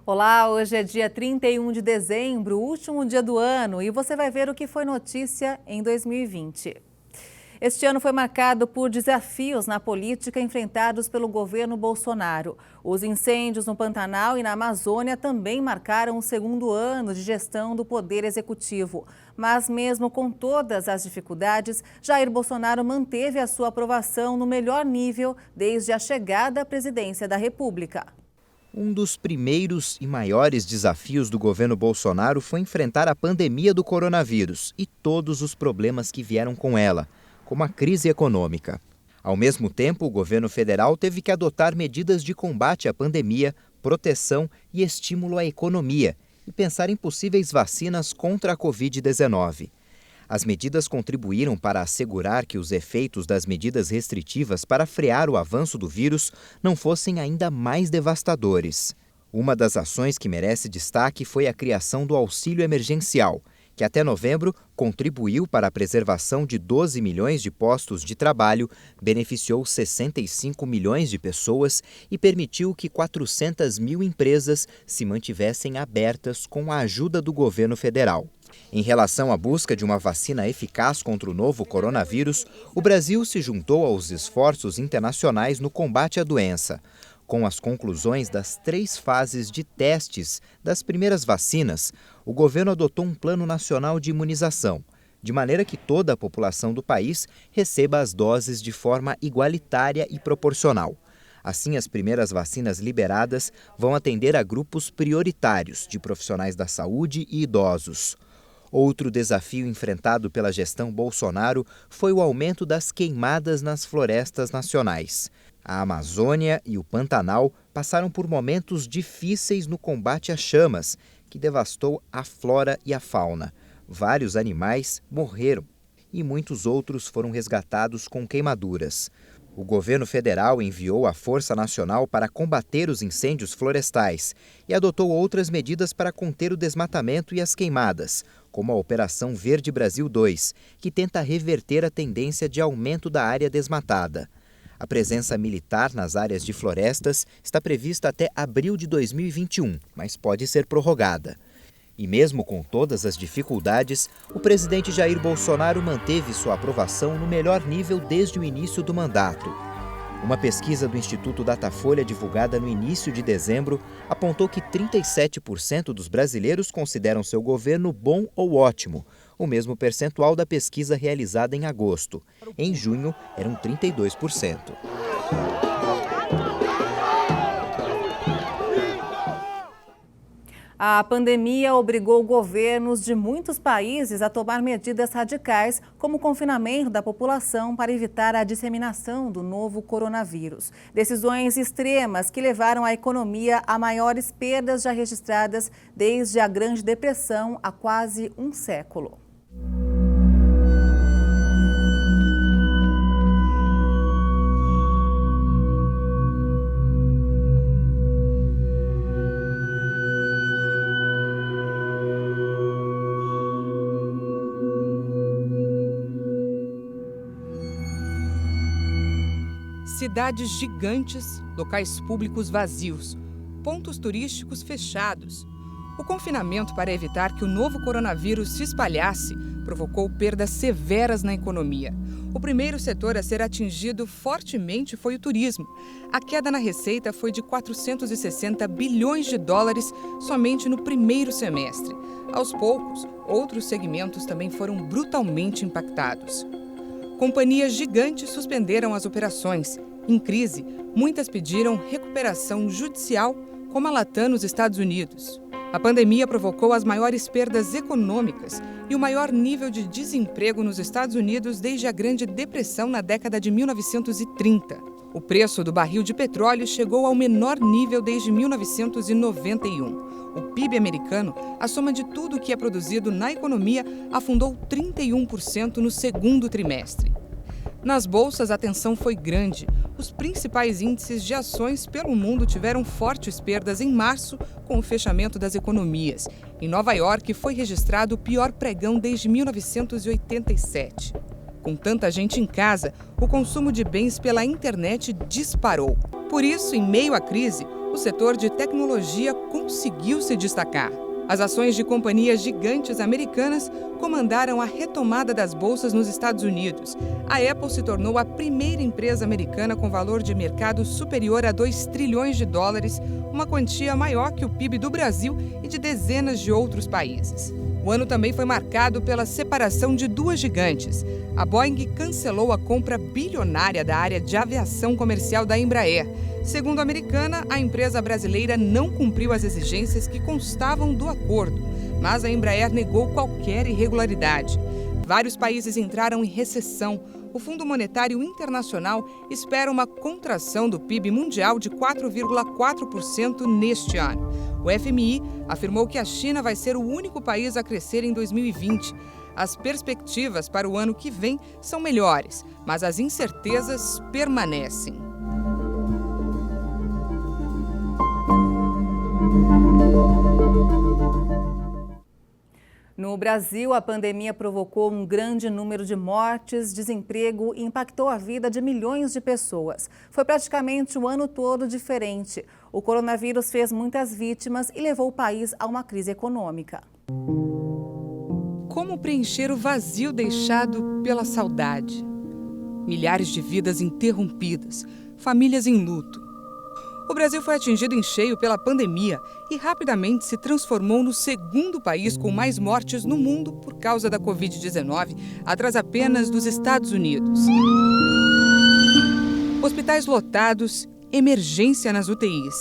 Olá, hoje é dia 31 de dezembro, último dia do ano, e você vai ver o que foi notícia em 2020. Este ano foi marcado por desafios na política enfrentados pelo governo Bolsonaro. Os incêndios no Pantanal e na Amazônia também marcaram o segundo ano de gestão do Poder Executivo. Mas mesmo com todas as dificuldades, Jair Bolsonaro manteve a sua aprovação no melhor nível desde a chegada à presidência da República. Um dos primeiros e maiores desafios do governo Bolsonaro foi enfrentar a pandemia do coronavírus e todos os problemas que vieram com ela, como a crise econômica. Ao mesmo tempo, o governo federal teve que adotar medidas de combate à pandemia, proteção e estímulo à economia e pensar em possíveis vacinas contra a Covid-19. As medidas contribuíram para assegurar que os efeitos das medidas restritivas para frear o avanço do vírus não fossem ainda mais devastadores. Uma das ações que merece destaque foi a criação do auxílio emergencial, que até novembro contribuiu para a preservação de 12 milhões de postos de trabalho, beneficiou 65 milhões de pessoas e permitiu que 400 mil empresas se mantivessem abertas com a ajuda do governo federal. Em relação à busca de uma vacina eficaz contra o novo coronavírus, o Brasil se juntou aos esforços internacionais no combate à doença. Com as conclusões das 3 fases de testes das primeiras vacinas, o governo adotou um plano nacional de imunização, de maneira que toda a população do país receba as doses de forma igualitária e proporcional. Assim, as primeiras vacinas liberadas vão atender a grupos prioritários de profissionais da saúde e idosos. Outro desafio enfrentado pela gestão Bolsonaro foi o aumento das queimadas nas florestas nacionais. A Amazônia e o Pantanal passaram por momentos difíceis no combate às chamas, que devastou a flora e a fauna. Vários animais morreram e muitos outros foram resgatados com queimaduras. O governo federal enviou a Força Nacional para combater os incêndios florestais e adotou outras medidas para conter o desmatamento e as queimadas, como a Operação Verde Brasil 2, que tenta reverter a tendência de aumento da área desmatada. A presença militar nas áreas de florestas está prevista até abril de 2021, mas pode ser prorrogada. E mesmo com todas as dificuldades, o presidente Jair Bolsonaro manteve sua aprovação no melhor nível desde o início do mandato. Uma pesquisa do Instituto Datafolha divulgada no início de dezembro apontou que 37% dos brasileiros consideram seu governo bom ou ótimo, o mesmo percentual da pesquisa realizada em agosto. Em junho, eram 32%. A pandemia obrigou governos de muitos países a tomar medidas radicais, como o confinamento da população para evitar a disseminação do novo coronavírus. Decisões extremas que levaram a economia a maiores perdas já registradas desde a Grande Depressão há quase um século. Cidades gigantes, locais públicos vazios, pontos turísticos fechados. O confinamento para evitar que o novo coronavírus se espalhasse provocou perdas severas na economia. O primeiro setor a ser atingido fortemente foi o turismo. A queda na receita foi de 460 bilhões de dólares somente no primeiro semestre. Aos poucos, outros segmentos também foram brutalmente impactados. Companhias gigantes suspenderam as operações. Em crise, muitas pediram recuperação judicial, como a Latam nos Estados Unidos. A pandemia provocou as maiores perdas econômicas e o maior nível de desemprego nos Estados Unidos desde a Grande Depressão na década de 1930. O preço do barril de petróleo chegou ao menor nível desde 1991. O PIB americano, a soma de tudo o que é produzido na economia, afundou 31% no segundo trimestre. Nas bolsas, a tensão foi grande. Os principais índices de ações pelo mundo tiveram fortes perdas em março com o fechamento das economias. Em Nova York, foi registrado o pior pregão desde 1987. Com tanta gente em casa, o consumo de bens pela internet disparou. Por isso, em meio à crise, o setor de tecnologia conseguiu se destacar. As ações de companhias gigantes americanas comandaram a retomada das bolsas nos Estados Unidos. A Apple se tornou a primeira empresa americana com valor de mercado superior a 2 trilhões de dólares, uma quantia maior que o PIB do Brasil e de dezenas de outros países. O ano também foi marcado pela separação de duas gigantes. A Boeing cancelou a compra bilionária da área de aviação comercial da Embraer. Segundo a americana, a empresa brasileira não cumpriu as exigências que constavam do acordo, mas a Embraer negou qualquer irregularidade. Vários países entraram em recessão. O Fundo Monetário Internacional espera uma contração do PIB mundial de 4,4% neste ano. O FMI afirmou que a China vai ser o único país a crescer em 2020. As perspectivas para o ano que vem são melhores, mas as incertezas permanecem. No Brasil, a pandemia provocou um grande número de mortes, desemprego e impactou a vida de milhões de pessoas. Foi praticamente o ano todo diferente. O coronavírus fez muitas vítimas e levou o país a uma crise econômica. Como preencher o vazio deixado pela saudade? Milhares de vidas interrompidas, famílias em luto. O Brasil foi atingido em cheio pela pandemia e rapidamente se transformou no segundo país com mais mortes no mundo por causa da Covid-19, atrás apenas dos Estados Unidos. Hospitais lotados, emergência nas UTIs.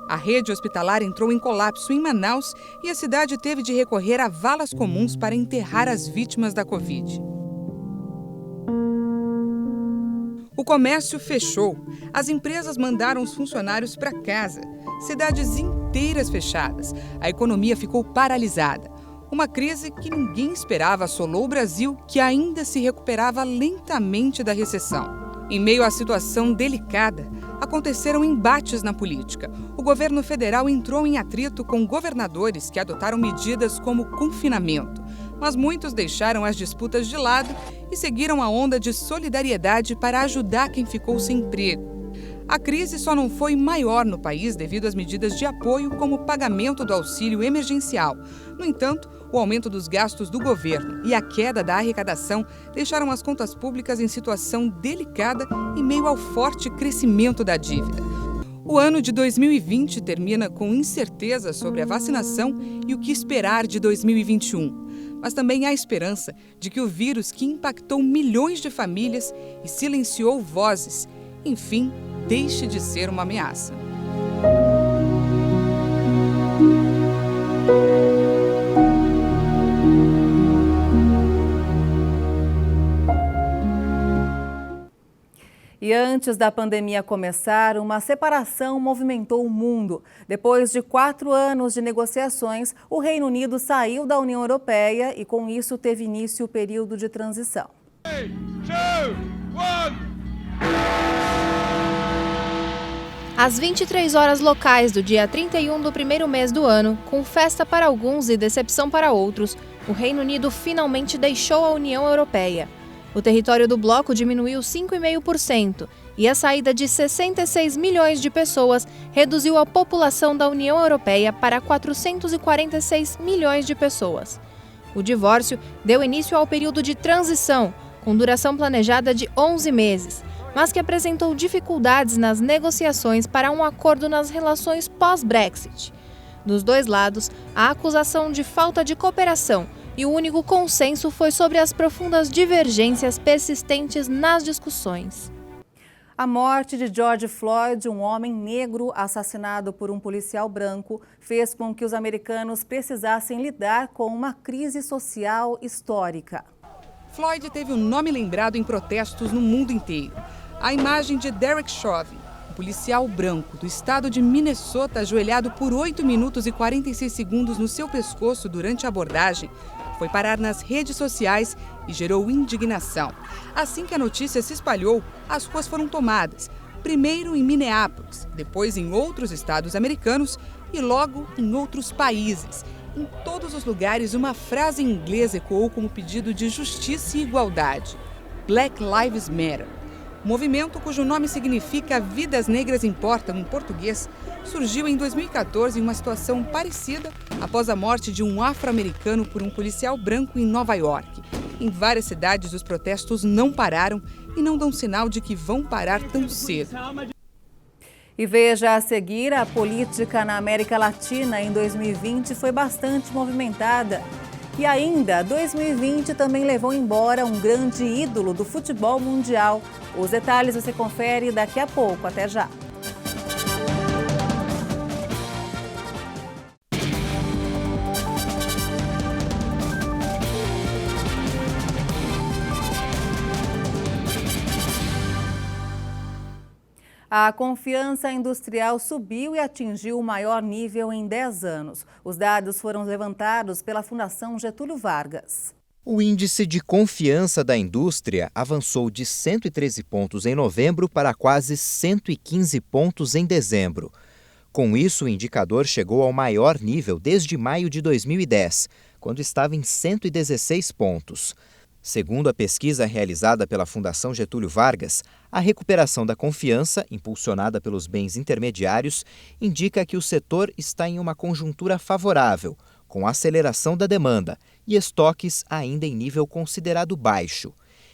A rede hospitalar entrou em colapso em Manaus e a cidade teve de recorrer a valas comuns para enterrar as vítimas da Covid. O comércio fechou. As empresas mandaram os funcionários para casa. Cidades inteiras fechadas. A economia ficou paralisada. Uma crise que ninguém esperava assolou o Brasil, que ainda se recuperava lentamente da recessão. Em meio à situação delicada, aconteceram embates na política. O governo federal entrou em atrito com governadores que adotaram medidas como confinamento. Mas muitos deixaram as disputas de lado e seguiram a onda de solidariedade para ajudar quem ficou sem emprego. A crise só não foi maior no país devido às medidas de apoio, como o pagamento do auxílio emergencial. No entanto, o aumento dos gastos do governo e a queda da arrecadação deixaram as contas públicas em situação delicada em meio ao forte crescimento da dívida. O ano de 2020 termina com incerteza sobre a vacinação e o que esperar de 2021. Mas também há esperança de que o vírus que impactou milhões de famílias e silenciou vozes, enfim, deixe de ser uma ameaça. E antes da pandemia começar, uma separação movimentou o mundo. Depois de 4 anos de negociações, o Reino Unido saiu da União Europeia e, com isso, teve início o período de transição. 3, 2, 1... Às 23 horas locais do dia 31 do primeiro mês do ano, com festa para alguns e decepção para outros, o Reino Unido finalmente deixou a União Europeia. O território do bloco diminuiu 5,5% e a saída de 66 milhões de pessoas reduziu a população da União Europeia para 446 milhões de pessoas. O divórcio deu início ao período de transição, com duração planejada de 11 meses, mas que apresentou dificuldades nas negociações para um acordo nas relações pós-Brexit. Dos dois lados, a acusação de falta de cooperação e o único consenso foi sobre as profundas divergências persistentes nas discussões. A morte de George Floyd, um homem negro assassinado por um policial branco, fez com que os americanos precisassem lidar com uma crise social histórica. Floyd teve o nome lembrado em protestos no mundo inteiro. A imagem de Derek Chauvin, um policial branco do estado de Minnesota, ajoelhado por 8 minutos e 46 segundos no seu pescoço durante a abordagem, foi parar nas redes sociais e gerou indignação. Assim que a notícia se espalhou, as ruas foram tomadas, primeiro em Minneapolis, depois em outros estados americanos e logo em outros países. Em todos os lugares, uma frase em inglês ecoou como pedido de justiça e igualdade: Black Lives Matter. O movimento, cujo nome significa Vidas Negras Importam em português, surgiu em 2014 em uma situação parecida após a morte de um afro-americano por um policial branco em Nova York. Em várias cidades, os protestos não pararam e não dão sinal de que vão parar tão cedo. E veja a seguir, a política na América Latina em 2020 foi bastante movimentada. E ainda, 2020 também levou embora um grande ídolo do futebol mundial. Os detalhes você confere daqui a pouco. Até já! A confiança industrial subiu e atingiu o maior nível em 10 anos. Os dados foram levantados pela Fundação Getúlio Vargas. O índice de confiança da indústria avançou de 113 pontos em novembro para quase 115 pontos em dezembro. Com isso, o indicador chegou ao maior nível desde maio de 2010, quando estava em 116 pontos. Segundo a pesquisa realizada pela Fundação Getúlio Vargas, a recuperação da confiança, impulsionada pelos bens intermediários, indica que o setor está em uma conjuntura favorável, com aceleração da demanda e estoques ainda em nível considerado baixo.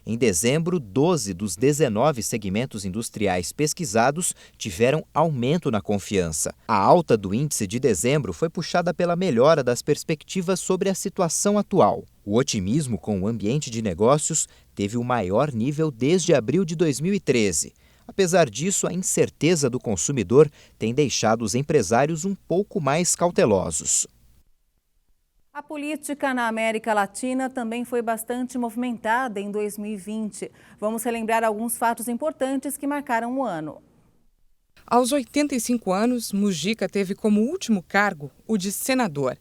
Em dezembro, 12 dos 19 segmentos industriais pesquisados tiveram aumento na confiança. A alta do índice de dezembro foi puxada pela melhora das perspectivas sobre a situação atual. O otimismo com o ambiente de negócios teve o maior nível desde abril de 2013. Apesar disso, a incerteza do consumidor tem deixado os empresários um pouco mais cautelosos. A política na América Latina também foi bastante movimentada em 2020. Vamos relembrar alguns fatos importantes que marcaram o ano. Aos 85 anos, Mujica teve como último cargo o de senador.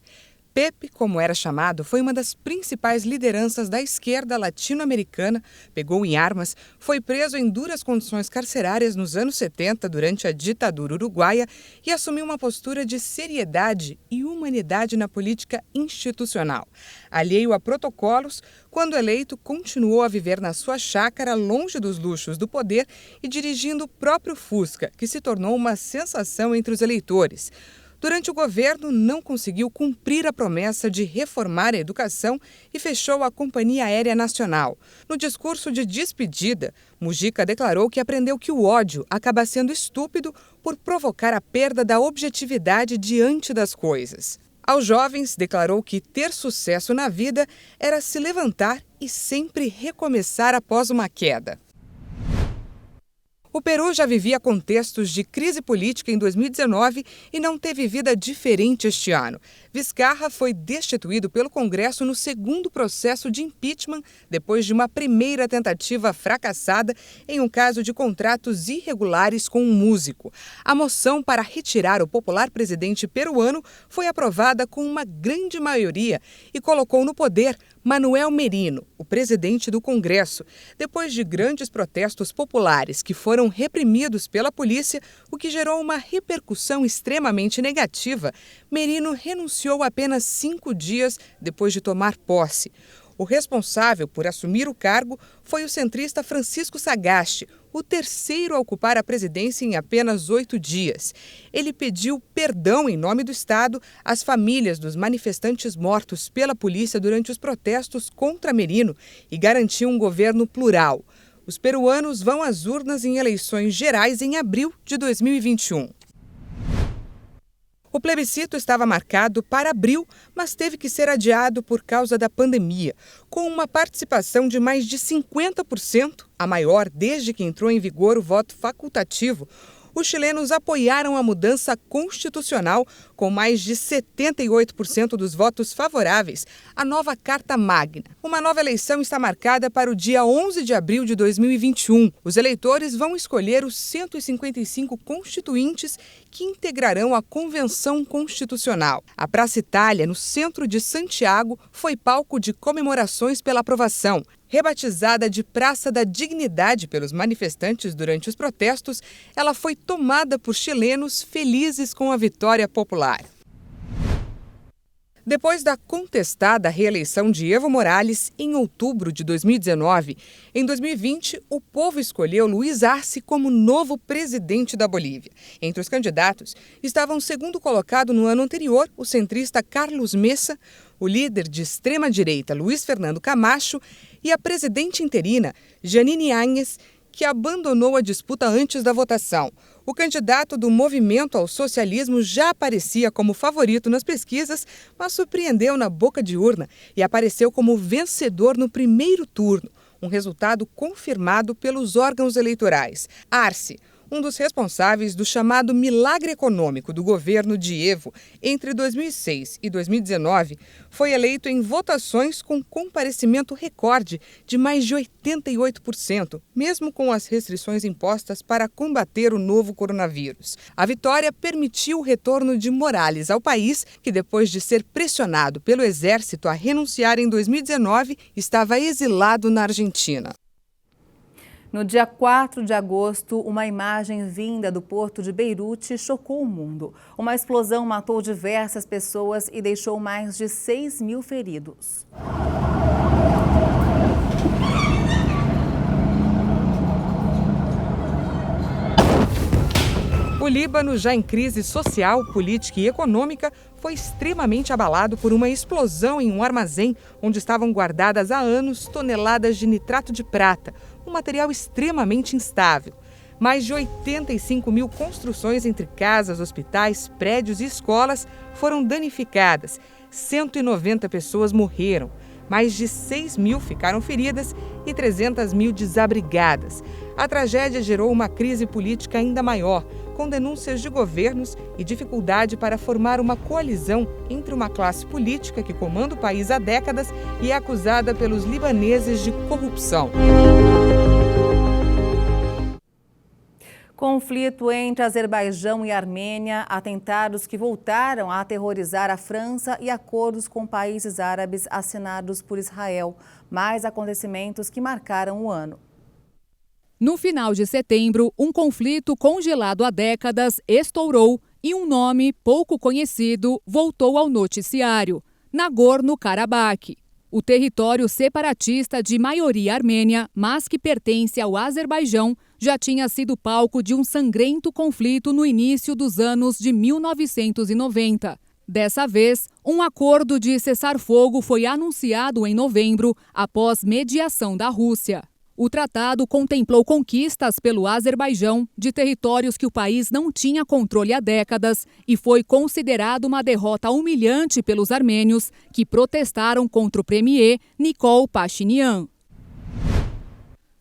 Pepe, como era chamado, foi uma das principais lideranças da esquerda latino-americana, pegou em armas, foi preso em duras condições carcerárias nos anos 70 durante a ditadura uruguaia e assumiu uma postura de seriedade e humanidade na política institucional. Alheio a protocolos, quando eleito, continuou a viver na sua chácara, longe dos luxos do poder e dirigindo o próprio Fusca, que se tornou uma sensação entre os eleitores. Durante o governo, não conseguiu cumprir a promessa de reformar a educação e fechou a Companhia Aérea Nacional. No discurso de despedida, Mujica declarou que aprendeu que o ódio acaba sendo estúpido por provocar a perda da objetividade diante das coisas. Aos jovens, declarou que ter sucesso na vida era se levantar e sempre recomeçar após uma queda. O Peru já vivia contextos de crise política em 2019 e não teve vida diferente este ano. Vizcarra foi destituído pelo Congresso no segundo processo de impeachment, depois de uma primeira tentativa fracassada em um caso de contratos irregulares com um músico. A moção para retirar o popular presidente peruano foi aprovada com uma grande maioria e colocou no poder Manuel Merino, o presidente do Congresso, depois de grandes protestos populares que foram reprimidos pela polícia, o que gerou uma repercussão extremamente negativa. Merino renunciou apenas 5 dias depois de tomar posse. O responsável por assumir o cargo foi o centrista Francisco Sagasti, o terceiro a ocupar a presidência em apenas 8 dias. Ele pediu perdão em nome do Estado às famílias dos manifestantes mortos pela polícia durante os protestos contra Merino e garantiu um governo plural. Os peruanos vão às urnas em eleições gerais em abril de 2021. O plebiscito estava marcado para abril, mas teve que ser adiado por causa da pandemia, com uma participação de mais de 50%, a maior desde que entrou em vigor o voto facultativo. Os chilenos apoiaram a mudança constitucional com mais de 78% dos votos favoráveis à nova Carta Magna. Uma nova eleição está marcada para o dia 11 de abril de 2021. Os eleitores vão escolher os 155 constituintes que integrarão a Convenção Constitucional. A Praça Itália, no centro de Santiago, foi palco de comemorações pela aprovação. Rebatizada de Praça da Dignidade pelos manifestantes durante os protestos, ela foi tomada por chilenos felizes com a vitória popular. Depois da contestada reeleição de Evo Morales em outubro de 2019, em 2020, o povo escolheu Luiz Arce como novo presidente da Bolívia. Entre os candidatos estavam o segundo colocado no ano anterior, o centrista Carlos Mesa, o líder de extrema-direita Luiz Fernando Camacho e a presidente interina Jeanine Áñez, que abandonou a disputa antes da votação. O candidato do Movimento ao Socialismo já aparecia como favorito nas pesquisas, mas surpreendeu na boca de urna e apareceu como vencedor no primeiro turno, um resultado confirmado pelos órgãos eleitorais. Arce, um dos responsáveis do chamado milagre econômico do governo de Evo entre 2006 e 2019, foi eleito em votações com comparecimento recorde de mais de 88%, mesmo com as restrições impostas para combater o novo coronavírus. A vitória permitiu o retorno de Morales ao país, que depois de ser pressionado pelo exército a renunciar em 2019, estava exilado na Argentina. No dia 4 de agosto, uma imagem vinda do porto de Beirute chocou o mundo. Uma explosão matou diversas pessoas e deixou mais de 6 mil feridos. O Líbano, já em crise social, política e econômica, foi extremamente abalado por uma explosão em um armazém onde estavam guardadas há anos toneladas de nitrato de prata, um material extremamente instável. Mais de 85 mil construções entre casas, hospitais, prédios e escolas foram danificadas. 190 pessoas morreram. Mais de 6 mil ficaram feridas e 300 mil desabrigadas. A tragédia gerou uma crise política ainda maior, com denúncias de governos e dificuldade para formar uma coalizão entre uma classe política que comanda o país há décadas e é acusada pelos libaneses de corrupção. Conflito entre Azerbaijão e Armênia, atentados que voltaram a aterrorizar a França e acordos com países árabes assinados por Israel. Mais acontecimentos que marcaram o ano. No final de setembro, um conflito congelado há décadas estourou e um nome pouco conhecido voltou ao noticiário: Nagorno-Karabakh. O território separatista de maioria armênia, mas que pertence ao Azerbaijão, já tinha sido palco de um sangrento conflito no início dos anos de 1990. Dessa vez, um acordo de cessar-fogo foi anunciado em novembro, após mediação da Rússia. O tratado contemplou conquistas pelo Azerbaijão de territórios que o país não tinha controle há décadas e foi considerado uma derrota humilhante pelos armênios, que protestaram contra o premier Nikol Pashinyan.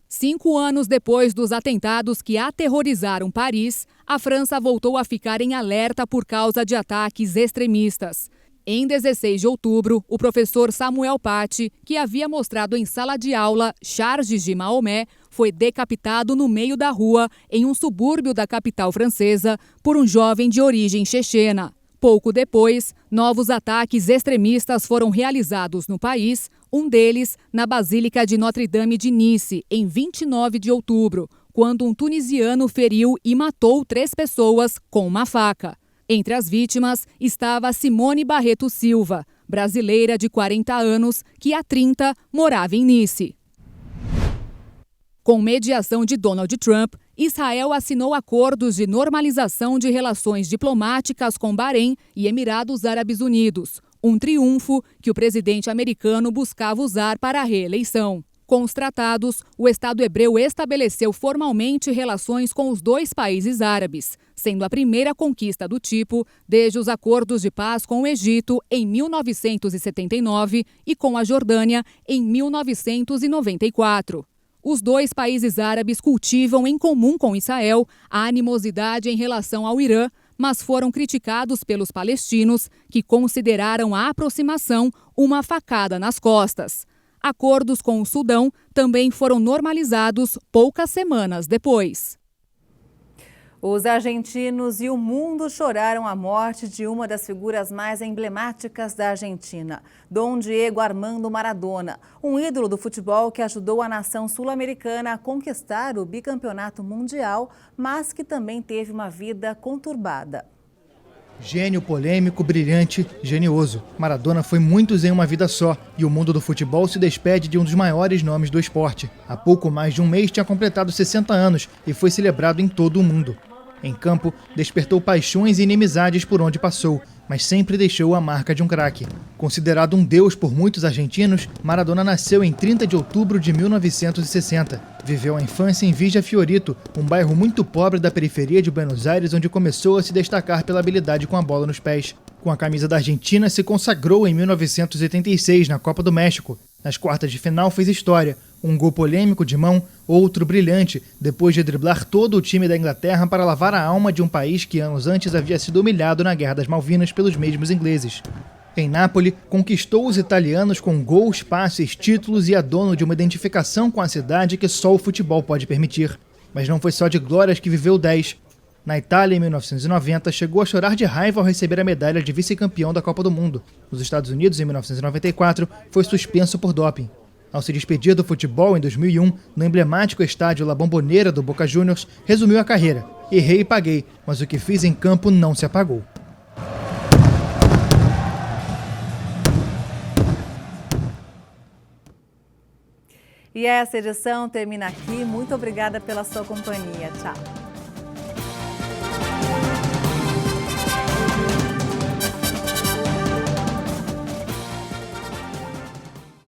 5 anos depois dos atentados que aterrorizaram Paris, a França voltou a ficar em alerta por causa de ataques extremistas. Em 16 de outubro, o professor Samuel Paty, que havia mostrado em sala de aula charges de Maomé, foi decapitado no meio da rua, em um subúrbio da capital francesa, por um jovem de origem chechena. Pouco depois, novos ataques extremistas foram realizados no país, um deles na Basílica de Notre-Dame de Nice, em 29 de outubro, quando um tunisiano feriu e matou 3 pessoas com uma faca. Entre as vítimas estava Simone Barreto Silva, brasileira de 40 anos, que há 30 morava em Nice. Com mediação de Donald Trump, Israel assinou acordos de normalização de relações diplomáticas com Bahrein e Emirados Árabes Unidos, um triunfo que o presidente americano buscava usar para a reeleição. Com os tratados, o Estado hebreu estabeleceu formalmente relações com os 2 países árabes, sendo a primeira conquista do tipo desde os acordos de paz com o Egito em 1979 e com a Jordânia em 1994. Os 2 países árabes cultivam em comum com Israel a animosidade em relação ao Irã, mas foram criticados pelos palestinos, que consideraram a aproximação uma facada nas costas. Acordos com o Sudão também foram normalizados poucas semanas depois. Os argentinos e o mundo choraram a morte de uma das figuras mais emblemáticas da Argentina, Dom Diego Armando Maradona, um ídolo do futebol que ajudou a nação sul-americana a conquistar o bicampeonato mundial, mas que também teve uma vida conturbada. Gênio, polêmico, brilhante, genioso. Maradona foi muitos em uma vida só e o mundo do futebol se despede de um dos maiores nomes do esporte. Há pouco mais de um mês tinha completado 60 anos e foi celebrado em todo o mundo. Em campo, despertou paixões e inimizades por onde passou, mas sempre deixou a marca de um craque. Considerado um deus por muitos argentinos, Maradona nasceu em 30 de outubro de 1960. Viveu a infância em Villa Fiorito, um bairro muito pobre da periferia de Buenos Aires, onde começou a se destacar pela habilidade com a bola nos pés. Com a camisa da Argentina, se consagrou em 1986 na Copa do México. Nas quartas de final fez história, um gol polêmico de mão, outro brilhante, depois de driblar todo o time da Inglaterra para lavar a alma de um país que anos antes havia sido humilhado na Guerra das Malvinas pelos mesmos ingleses. Em Nápoles, conquistou os italianos com gols, passes, títulos e é dono de uma identificação com a cidade que só o futebol pode permitir. Mas não foi só de glórias que viveu 10. Na Itália, em 1990, chegou a chorar de raiva ao receber a medalha de vice-campeão da Copa do Mundo. Nos Estados Unidos, em 1994, foi suspenso por doping. Ao se despedir do futebol em 2001, no emblemático estádio La Bombonera do Boca Juniors, resumiu a carreira. Errei e paguei, mas o que fiz em campo não se apagou. E essa edição termina aqui. Muito obrigada pela sua companhia. Tchau.